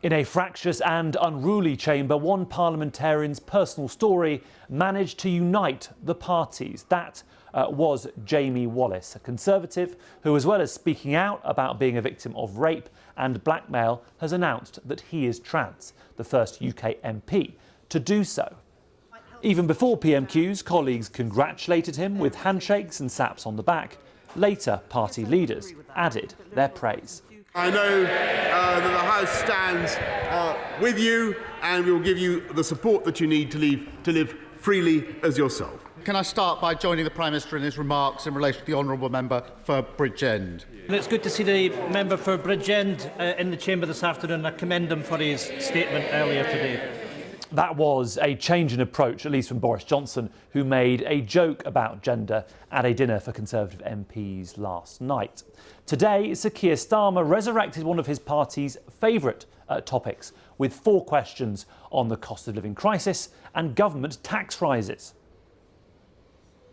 In a fractious and unruly chamber, one parliamentarian's personal story managed to unite the parties. That was Jamie Wallis, a Conservative who, as well as speaking out about being a victim of rape and blackmail, has announced that he is trans, the first UK MP to do so. Even before PMQs, colleagues congratulated him with handshakes and slaps on the back. Later, party leaders added their praise. I know that the House stands with you and will give you the support that you need to live freely as yourself. Can I start by joining the Prime Minister in his remarks in relation to the honourable member for Bridgend? It's good to see the member for Bridgend in the chamber this afternoon. I commend him for his statement earlier today. That was a change in approach, at least from Boris Johnson, who made a joke about gender at a dinner for Conservative MPs last night. Today, Sir Keir Starmer resurrected one of his party's favourite topics, with 4 questions on the cost of living crisis and government tax rises.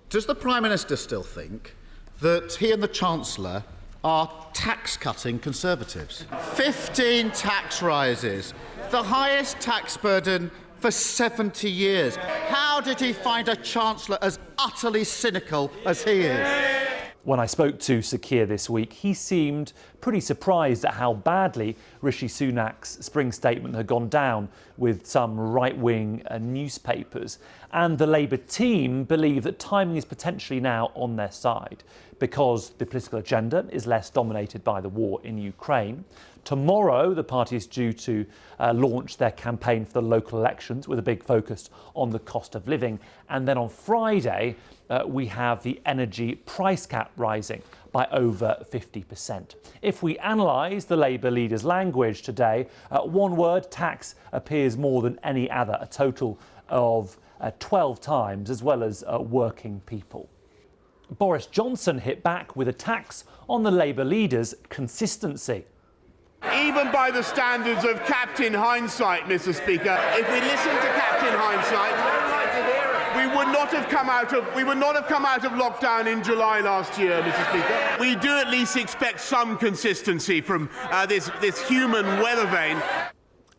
Does the Prime Minister still think that he and the Chancellor are tax-cutting Conservatives? 15 tax rises, the highest tax burden for 70 years. How did he find a Chancellor as utterly cynical as he is? When I spoke to Sir Keir this week, he seemed pretty surprised at how badly Rishi Sunak's spring statement had gone down with some right-wing newspapers. And the Labour team believe that timing is potentially now on their side because the political agenda is less dominated by the war in Ukraine. Tomorrow, the party is due to launch their campaign for the local elections with a big focus on the cost of living. And then on Friday, we have the energy price cap rising by over 50%. If we analyse the Labour leader's language today, one word, tax, appears more than any other, a total of 12 times, as well as working people. Boris Johnson hit back with attacks on the Labour leader's consistency. Even by the standards of Captain Hindsight, Mr. Speaker, if we listen to Captain Hindsight, we would not have come out of lockdown in July last year, Mr. Speaker. We do at least expect some consistency from this human weather vane.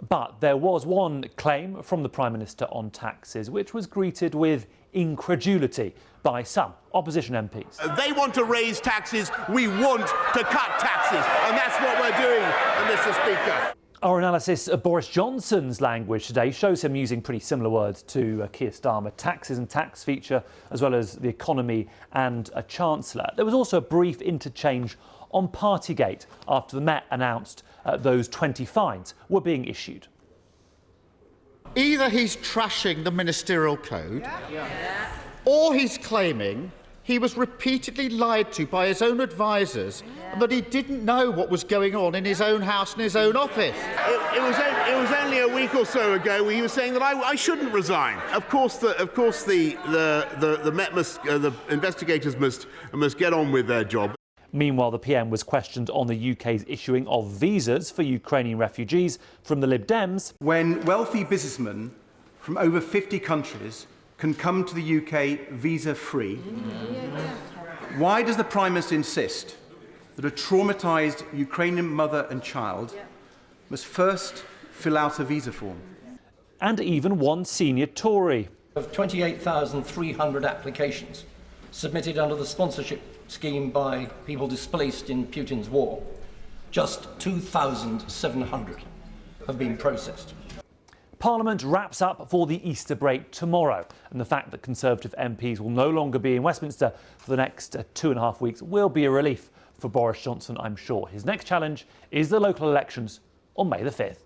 But there was one claim from the Prime Minister on taxes which was greeted with incredulity by some opposition MPs. They want to raise taxes, we want to cut taxes, and that's what we're doing, Mr. Speaker. Our analysis of Boris Johnson's language today shows him using pretty similar words to Keir Starmer: taxes and tax feature, as well as the economy and a chancellor. There was also a brief interchange on Partygate after the Met announced those 20 fines were being issued. Either he's trashing the ministerial code, or he's claiming he was repeatedly lied to by his own advisers and that he didn't know what was going on in his own house and his own office. It was only a week or so ago where he was saying that I shouldn't resign. Of course, the Met the investigators must get on with their job. Meanwhile, the PM was questioned on the UK's issuing of visas for Ukrainian refugees from the Lib Dems. When wealthy businessmen from over 50 countries can come to the UK visa-free, why does the Prime Minister insist that a traumatised Ukrainian mother and child must first fill out a visa form? And even one senior Tory. Of 28,300 applications submitted under the sponsorship scheme by people displaced in Putin's war, just 2,700 have been processed. Parliament wraps up for the Easter break tomorrow, and the fact that Conservative MPs will no longer be in Westminster for the next 2.5 weeks will be a relief for Boris Johnson, I'm sure. His next challenge is the local elections on May the 5th.